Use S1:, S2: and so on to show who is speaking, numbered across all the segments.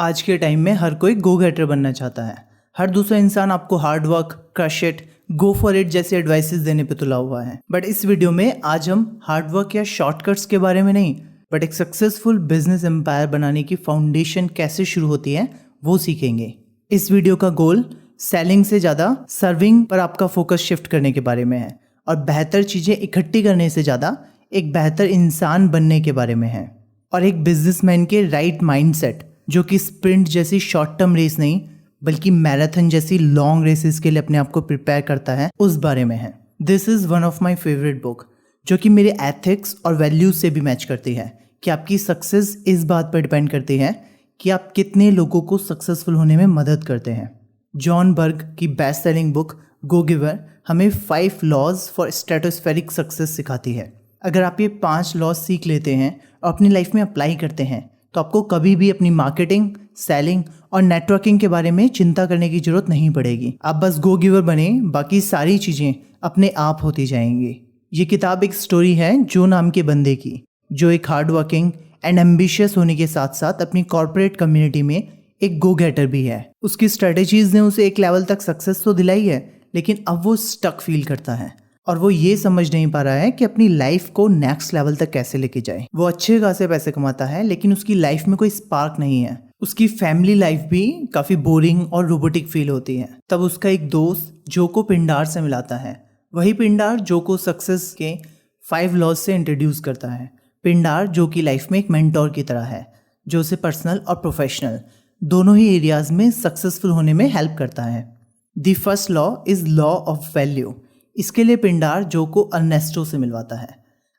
S1: आज के टाइम में हर कोई गो गेटर बनना चाहता है। हर दूसरा इंसान आपको hard work, crush it, go for it जैसे एडवाइसेस देने पे तुला हुआ है। बट इस वीडियो में आज हम हार्ड वर्क या शॉर्टकट्स के बारे में नहीं, बट एक सक्सेसफुल बिजनेस एम्पायर बनाने की फाउंडेशन कैसे शुरू होती है वो सीखेंगे। इस वीडियो का गोल सेलिंग से ज़्यादा सर्विंग पर आपका फोकस शिफ्ट करने के बारे में है और बेहतर चीज़ें इकट्ठी करने से ज़्यादा एक बेहतर इंसान बनने के बारे में है और एक बिजनेसमैन के राइट माइंडसेट जो कि स्प्रिंट जैसी शॉर्ट टर्म रेस नहीं बल्कि मैराथन जैसी लॉन्ग रेसेस के लिए अपने आप को प्रिपेयर करता है, उस बारे में है। This is one of my favourite book जो कि मेरे एथिक्स और वैल्यूज से भी मैच करती है कि आपकी सक्सेस इस बात पर डिपेंड करती है कि आप कितने लोगों को सक्सेसफुल होने में मदद करते हैं। जॉन बर्ग की बेस्ट सेलिंग बुक गो गिवर हमें 5 लॉज फॉर स्ट्रेटोस्फेरिक सक्सेस सिखाती है। अगर आप ये 5 लॉज सीख लेते हैं और अपनी लाइफ में अप्लाई करते हैं तो आपको कभी भी अपनी मार्केटिंग, सेलिंग और नेटवर्किंग के बारे में चिंता करने की जरूरत नहीं पड़ेगी। आप बस गो गिवर बने, बाकी सारी चीज़ें अपने आप होती जाएंगी। ये किताब एक स्टोरी है जो नाम के बंदे की, जो एक हार्ड वर्किंग एंड एम्बिशियस होने के साथ साथ अपनी कॉर्पोरेट कम्युनिटी में एक गो गेटर भी है। उसकी स्ट्रेटेजीज ने उसे एक लेवल तक सक्सेस तो दिलाई है, लेकिन अब वो स्टक फील करता है और वो ये समझ नहीं पा रहा है कि अपनी लाइफ को नेक्स्ट लेवल तक कैसे लेके जाए। वो अच्छे खासे पैसे कमाता है लेकिन उसकी लाइफ में कोई स्पार्क नहीं है। उसकी फैमिली लाइफ भी काफ़ी बोरिंग और रोबोटिक फील होती है। तब उसका एक दोस्त जो को पिंडार से मिलाता है। वही पिंडार जो को सक्सेस के 5 लॉज से इंट्रोड्यूस करता है। पिंडार जो की लाइफ में एक मेंटोर की तरह है जो उसे पर्सनल और प्रोफेशनल दोनों ही एरियाज में सक्सेसफुल होने में हेल्प करता है। The first law is law of value. इसके लिए पिंडार जो को अर्नेस्टो से मिलवाता है।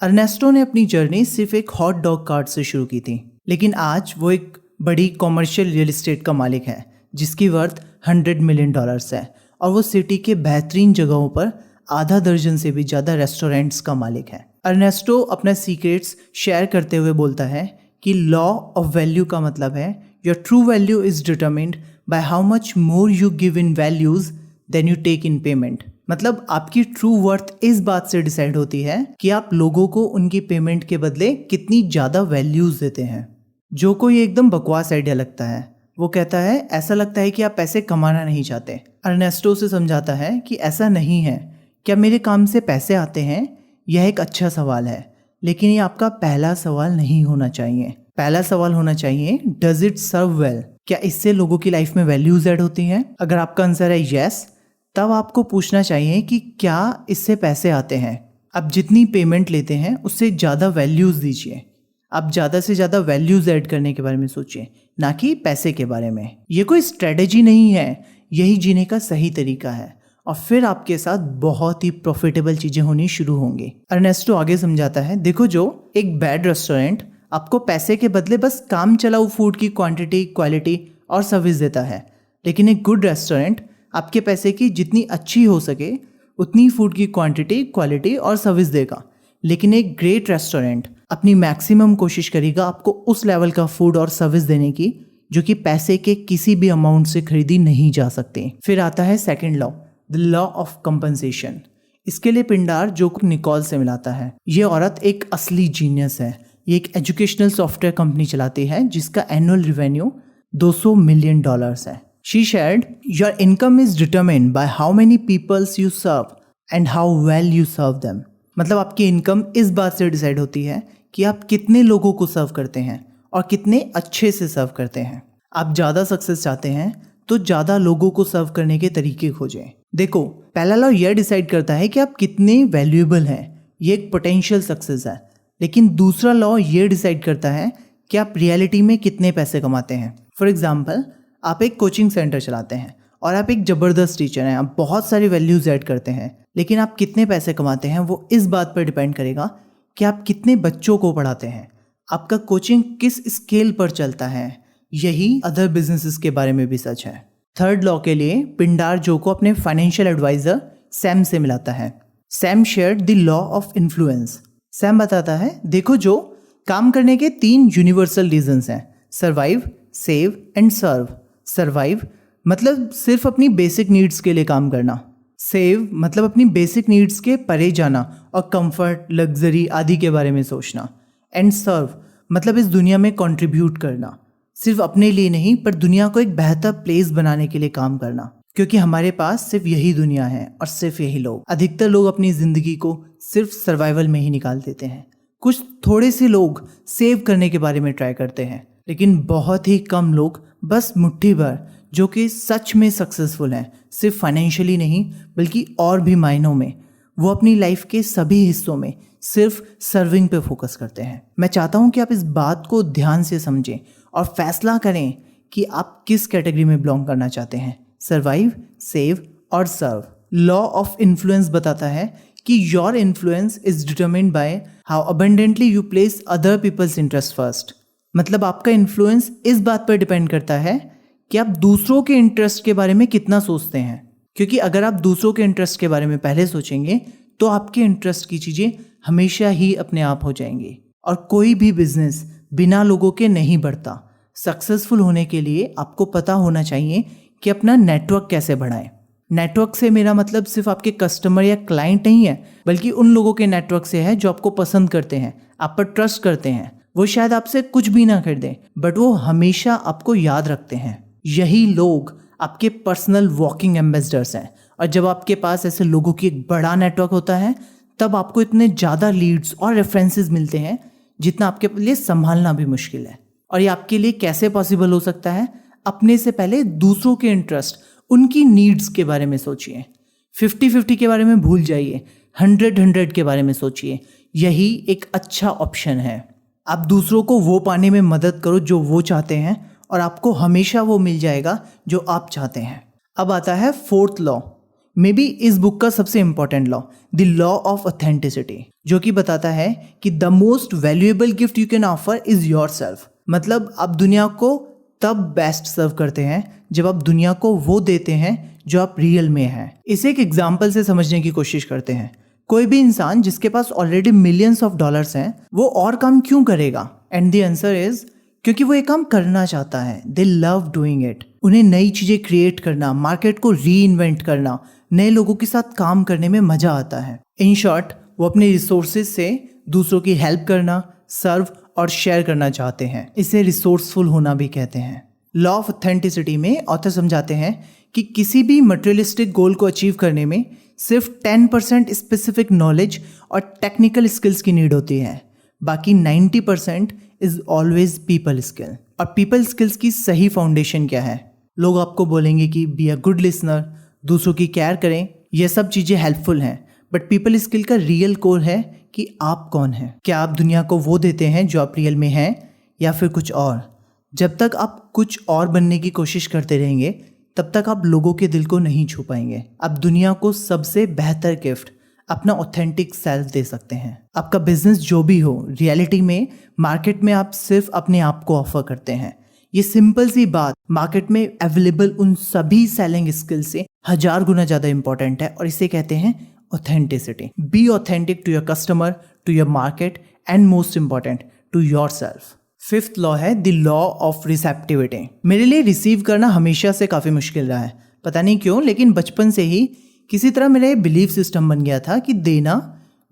S1: अर्नेस्टो ने अपनी जर्नी सिर्फ एक हॉट डॉग कार्ट से शुरू की थी, लेकिन आज वो एक बड़ी कॉमर्शियल रियल एस्टेट का मालिक है जिसकी वर्थ $100 मिलियन है और वो सिटी के बेहतरीन जगहों पर आधा दर्जन से भी ज़्यादा रेस्टोरेंट्स का मालिक है। अर्नेस्टो अपना सीक्रेट्स शेयर करते हुए बोलता है कि लॉ ऑफ वैल्यू का मतलब है your true value is determined by how much more you give in values then you take in payment. मतलब आपकी ट्रू वर्थ इस बात से डिसाइड होती है कि आप लोगों को उनकी पेमेंट के बदले कितनी ज़्यादा वैल्यूज़ देते हैं। जो को ये एकदम बकवास आइडिया लगता है। वो कहता है ऐसा लगता है कि आप पैसे कमाना नहीं चाहते। अर्नेस्टो से समझाता है कि ऐसा नहीं है। क्या मेरे काम से पैसे आते हैं? यह एक अच्छा सवाल है, लेकिन ये आपका पहला सवाल नहीं होना चाहिए। पहला सवाल होना चाहिए डज इट सर्व वेल? क्या इससे लोगों की लाइफ में वैल्यूज ऐड होती हैं? अगर आपका आंसर है यस, तब आपको पूछना चाहिए कि क्या इससे पैसे आते हैं। आप जितनी पेमेंट लेते हैं उससे ज़्यादा वैल्यूज़ दीजिए। आप ज़्यादा से ज़्यादा वैल्यूज़ ऐड करने के बारे में सोचिए, ना कि पैसे के बारे में। ये कोई स्ट्रेटेजी नहीं है, यही जीने का सही तरीका है और फिर आपके साथ बहुत ही प्रॉफिटेबल चीज़ें होनी शुरू होंगी। अर्नेस्टो आगे समझाता है, देखो जो एक बैड रेस्टोरेंट आपको पैसे के बदले बस काम चलाऊ फूड की क्वांटिटी, क्वालिटी और सर्विस देता है, लेकिन एक गुड रेस्टोरेंट आपके पैसे की जितनी अच्छी हो सके उतनी फूड की क्वांटिटी, क्वालिटी और सर्विस देगा। लेकिन एक ग्रेट रेस्टोरेंट अपनी मैक्सिमम कोशिश करेगा आपको उस लेवल का फूड और सर्विस देने की जो कि पैसे के किसी भी अमाउंट से खरीदी नहीं जा सकती। फिर आता है second law, the law of compensation. इसके लिए पिंडार जो को निकोल से मिलाता है। ये औरत एक असली जीनियस है। ये एक एजुकेशनल सॉफ्टवेयर कंपनी चलाती है जिसका एनुअल रेवेन्यू $200 मिलियन है। She shared, your income is determined by how many peoples you serve and how well you serve them. मतलब आपकी इनकम इस बात से डिसाइड होती है कि आप कितने लोगों को सर्व करते हैं और कितने अच्छे से सर्व करते हैं। आप ज़्यादा सक्सेस चाहते हैं तो ज़्यादा लोगों को सर्व करने के तरीके खोजें। देखो, पहला लॉ यह डिसाइड करता है कि आप कितने वैल्यूएबल हैं, ये एक पोटेंशियल सक्सेस है। लेकिन दूसरा लॉ ये डिसाइड करता है कि आप रियलिटी में कितने पैसे कमाते हैं। फॉर एग्जाम्पल, आप एक कोचिंग सेंटर चलाते हैं और आप एक ज़बरदस्त टीचर हैं, आप बहुत सारी वैल्यूज़ ऐड करते हैं, लेकिन आप कितने पैसे कमाते हैं वो इस बात पर डिपेंड करेगा कि आप कितने बच्चों को पढ़ाते हैं, आपका कोचिंग किस स्केल पर चलता है। यही अदर बिजनेसेस के बारे में भी सच है। थर्ड लॉ के लिए पिंडार जो को अपने फाइनेंशियल एडवाइज़र सैम से मिलाता है। Sam shared the law of influence. Sam बताता है, देखो जो काम करने के 3 यूनिवर्सल रीजंस हैं, survive, save and serve. Survive मतलब सिर्फ अपनी बेसिक नीड्स के लिए काम करना। सेव मतलब अपनी बेसिक नीड्स के परे जाना और कंफर्ट, लग्जरी आदि के बारे में सोचना। एंड सर्व मतलब इस दुनिया में कंट्रीब्यूट करना। सिर्फ अपने लिए नहीं पर दुनिया को एक बेहतर प्लेस बनाने के लिए काम करना, क्योंकि हमारे पास सिर्फ यही दुनिया है और सिर्फ यही लोग। अधिकतर लोग अपनी जिंदगी को सिर्फ सर्वाइवल में ही निकाल देते हैं। कुछ थोड़े से लोग सेव करने के बारे में ट्राई करते हैं, लेकिन बहुत ही कम लोग, बस मुट्ठी भर, जो कि सच में सक्सेसफुल हैं, सिर्फ फाइनेंशियली नहीं बल्कि और भी मायनों में। वो अपनी लाइफ के सभी हिस्सों में सिर्फ सर्विंग पे फोकस करते हैं। मैं चाहता हूँ कि आप इस बात को ध्यान से समझें और फैसला करें कि आप किस कैटेगरी में बिलोंग करना चाहते हैं, सर्वाइव, सेव और सर्व। लॉ ऑफ इन्फ्लुएंस बताता है कि your influence is determined by how abundantly you place other people's interest first. मतलब आपका इन्फ्लुएंस इस बात पर डिपेंड करता है कि आप दूसरों के इंटरेस्ट के बारे में कितना सोचते हैं, क्योंकि अगर आप दूसरों के इंटरेस्ट के बारे में पहले सोचेंगे तो आपके इंटरेस्ट की चीज़ें हमेशा ही अपने आप हो जाएंगी। और कोई भी बिजनेस बिना लोगों के नहीं बढ़ता। सक्सेसफुल होने के लिए आपको पता होना चाहिए कि अपना नेटवर्क कैसे बढ़ाएं। नेटवर्क से मेरा मतलब सिर्फ आपके कस्टमर या क्लाइंट नहीं है, बल्कि उन लोगों के नेटवर्क से है जो आपको पसंद करते हैं, आप पर ट्रस्ट करते हैं। वो शायद आपसे कुछ भी ना खरीदें, बट वो हमेशा आपको याद रखते हैं। यही लोग आपके पर्सनल वॉकिंग एम्बेसडर्स हैं। और जब आपके पास ऐसे लोगों की एक बड़ा नेटवर्क होता है, तब आपको इतने ज़्यादा लीड्स और रेफरेंसेस मिलते हैं जितना आपके लिए संभालना भी मुश्किल है। और ये आपके लिए कैसे पॉसिबल हो सकता है? अपने से पहले दूसरों के इंटरेस्ट, उनकी नीड्स के बारे में सोचिए। 50-50 के बारे में भूल जाइए, 100-100 के बारे में सोचिए। यही एक अच्छा ऑप्शन है। आप दूसरों को वो पाने में मदद करो जो वो चाहते हैं, और आपको हमेशा वो मिल जाएगा जो आप चाहते हैं। अब आता है फोर्थ लॉ, मे बी इस बुक का सबसे important law, the law of authenticity, जो कि बताता है कि the most valuable gift you can offer is your self. मतलब आप दुनिया को तब बेस्ट सर्व करते हैं जब आप दुनिया को वो देते हैं जो आप रियल में हैं। इसे एक एग्जाम्पल से समझने की कोशिश करते हैं। कोई भी इंसान जिसके पास ऑलरेडी मिलियंस ऑफ डॉलर्स हैं, वो और काम क्यों करेगा? एंड द आंसर इज क्योंकि वो ये काम करना चाहता है। दे लव डूइंग इट। उन्हें नई चीज़ें क्रिएट करना, मार्केट को री इन्वेंट करना, नए लोगों के साथ काम करने में मज़ा आता है। इन शॉर्ट, वो अपने रिसोर्सेज से दूसरों की हेल्प करना, सर्व और शेयर करना चाहते हैं। इसे रिसोर्सफुल होना भी कहते हैं। लॉ ऑफ ऑथेंटिसिटी में ऑथर समझाते हैं कि किसी भी मटेरियलिस्टिक गोल को अचीव करने में सिर्फ 10% स्पेसिफिक नॉलेज और टेक्निकल स्किल्स की नीड होती है। बाकी 90% इज ऑलवेज पीपल स्किल। और पीपल स्किल्स की सही फाउंडेशन क्या है? लोग आपको बोलेंगे कि बी अ गुड लिसनर, दूसरों की केयर करें, यह सब चीज़ें हेल्पफुल हैं, बट पीपल स्किल का रियल कोर है कि आप कौन हैं। क्या आप दुनिया को वो देते हैं जो आप रियल में हैं, या फिर कुछ और? जब तक आप कुछ और बनने की कोशिश करते रहेंगे, तब तक आप लोगों के दिल को नहीं छू पाएंगे। आप दुनिया को सबसे बेहतर गिफ्ट, अपना ऑथेंटिक सेल्फ दे सकते हैं। आपका बिजनेस जो भी हो, रियलिटी में मार्केट में आप सिर्फ अपने आप को ऑफर करते हैं। ये सिंपल सी बात मार्केट में अवेलेबल उन सभी सेलिंग स्किल से 1000 गुना ज़्यादा इंपॉर्टेंट है, और इसे कहते हैं authenticity. Be authentic to your customer, to your market, and most important to yourself. Fifth law है द लॉ ऑफ रिसेप्टिविटी। मेरे लिए रिसीव करना हमेशा से काफ़ी मुश्किल रहा है, पता नहीं क्यों, लेकिन बचपन से ही किसी तरह मेरा ये बिलीफ सिस्टम बन गया था कि देना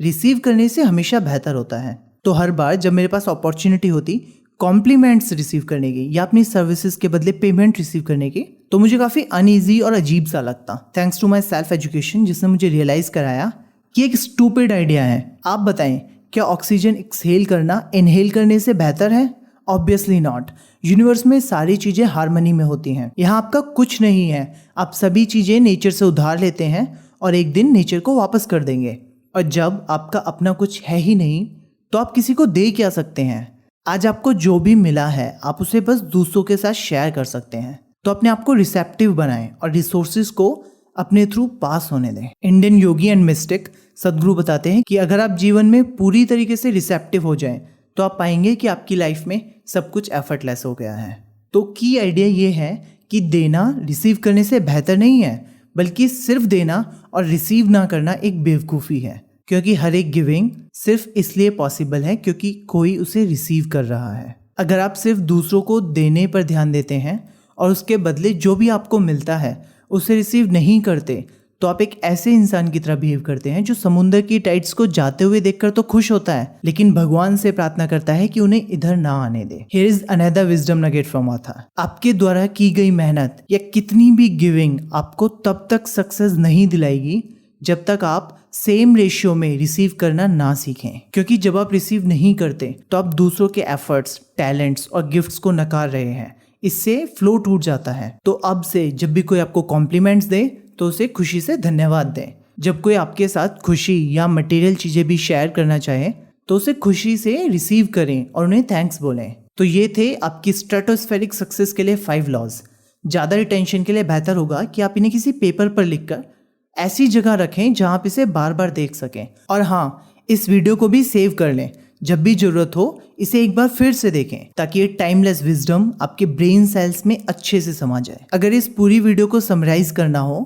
S1: रिसीव करने से हमेशा बेहतर होता है। तो हर बार जब मेरे पास अपॉर्चुनिटी होती कॉम्प्लीमेंट्स रिसीव करने की या अपनी सर्विसेज के बदले पेमेंट रिसीव करने की, तो मुझे काफ़ी अनईजी और अजीब सा लगता। Thanks to my self education, जिसने मुझे रियलाइज कराया कि एक स्टूपिड आइडिया है। आप बताएं, क्या ऑक्सीजन एक्सहेल करना इनहेल करने से बेहतर है? Obviously not. यूनिवर्स में सारी चीज़ें हार्मनी में होती हैं। यहाँ आपका कुछ नहीं है, आप सभी चीज़ें नेचर से उधार लेते हैं और एक दिन नेचर को वापस कर देंगे। और जब आपका अपना कुछ है ही नहीं, तो आप किसी को दे क्या सकते हैं? आज आपको जो भी मिला है, आप उसे बस दूसरों के साथ शेयर कर सकते हैं। तो अपने आप को रिसेप्टिव बनाएं और रिसोर्सेज को अपने थ्रू पास होने दें। इंडियन योगी एंड मिस्टिक सदगुरु बताते हैं कि अगर आप जीवन में पूरी तरीके से रिसेप्टिव हो जाएं, तो आप पाएंगे कि आपकी लाइफ में सब कुछ एफर्टलेस हो गया है। तो की आइडिया ये है कि देना रिसीव करने से बेहतर नहीं है, बल्कि सिर्फ देना और रिसीव ना करना एक बेवकूफ़ी है, क्योंकि हर एक गिविंग सिर्फ इसलिए पॉसिबल है क्योंकि कोई उसे रिसीव कर रहा है। अगर आप सिर्फ दूसरों को देने पर ध्यान देते हैं और उसके बदले जो भी आपको मिलता है उसे रिसीव नहीं करते, तो आप एक ऐसे इंसान की तरह बिहेव करते हैं जो समुद्र की टाइड्स को जाते हुए देखकर तो खुश होता है, लेकिन भगवान से प्रार्थना करता है कि उन्हें इधर ना आने दे। Here is another wisdom nugget from author. आपके द्वारा की गई मेहनत या कितनी भी गिविंग आपको तब तक सक्सेस नहीं दिलाएगी जब तक आप सेम रेशियो में रिसीव करना ना सीखें, क्योंकि जब आप रिसीव नहीं करते तो आप दूसरों के एफर्ट्स, टैलेंट्स और गिफ्ट्स को नकार रहे हैं। इससे फ्लो टूट जाता है। तो अब से जब भी कोई आपको कॉम्प्लीमेंट्स दे तो उसे खुशी से धन्यवाद दें। जब कोई आपके साथ खुशी या मटेरियल चीजें भी शेयर करना चाहे तो उसे खुशी से रिसीव करें और उन्हें थैंक्स बोलें। तो ये थे आपकी स्ट्रेटोस्फेरिक सक्सेस के लिए 5 लॉज। ज़्यादा रिटेंशन के लिए बेहतर होगा कि आप इन्हें किसी पेपर पर लिखकर ऐसी जगह रखें जहां आप इसे बार बार देख सकें। और हाँ, इस वीडियो को भी सेव कर लें। जब भी जरूरत हो इसे एक बार फिर से देखें ताकि ये टाइमलेस विजडम आपके ब्रेन सेल्स में अच्छे से समा जाए। अगर इस पूरी वीडियो को समराइज करना हो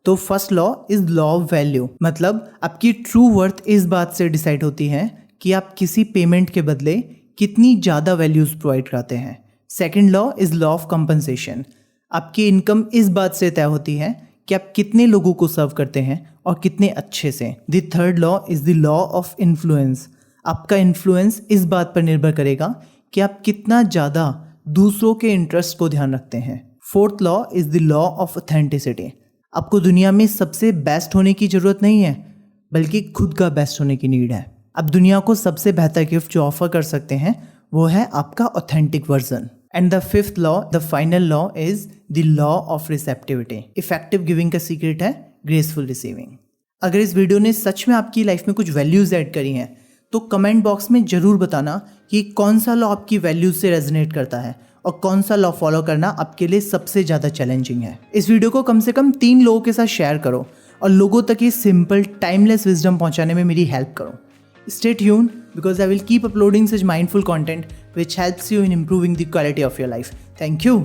S1: तो first law is law of value, मतलब आपकी ट्रू वर्थ इस बात से डिसाइड होती है कि आप किसी पेमेंट के बदले कितनी ज़्यादा वैल्यूज प्रोवाइड कराते हैं। Second law is law of compensation. आपकी इनकम इस बात से तय होती है कि आप कितने लोगों को सर्व करते हैं और कितने अच्छे से। The third law is the law of influence. आपका इन्फ्लुएंस इस बात पर निर्भर करेगा कि आप कितना ज़्यादा दूसरों के इंटरेस्ट को ध्यान रखते हैं। Fourth law is the law of authenticity. आपको दुनिया में सबसे बेस्ट होने की ज़रूरत नहीं है, बल्कि खुद का बेस्ट होने की नीड है। आप दुनिया को सबसे बेहतर गिफ्ट जो ऑफर कर सकते हैं वो है आपका authentic version. And the fifth law, the final law is the law of receptivity. Effective giving का सीक्रेट है ग्रेसफुल रिसीविंग। अगर इस वीडियो ने सच में आपकी लाइफ में कुछ वैल्यूज ऐड करी हैं तो कमेंट बॉक्स में जरूर बताना कि कौन सा लॉ आपकी वैल्यूज से रेजोनेट करता है और कौन सा लॉ फॉलो करना आपके लिए सबसे ज़्यादा चैलेंजिंग है। इस वीडियो को कम से कम 3 लोगों के साथ शेयर करो और लोगों तक ये सिंपल टाइमलेस विजडम पहुंचाने में मेरी हेल्प करो। Stay tuned because I will keep uploading such mindful content which helps you in improving the quality of your life. Thank you.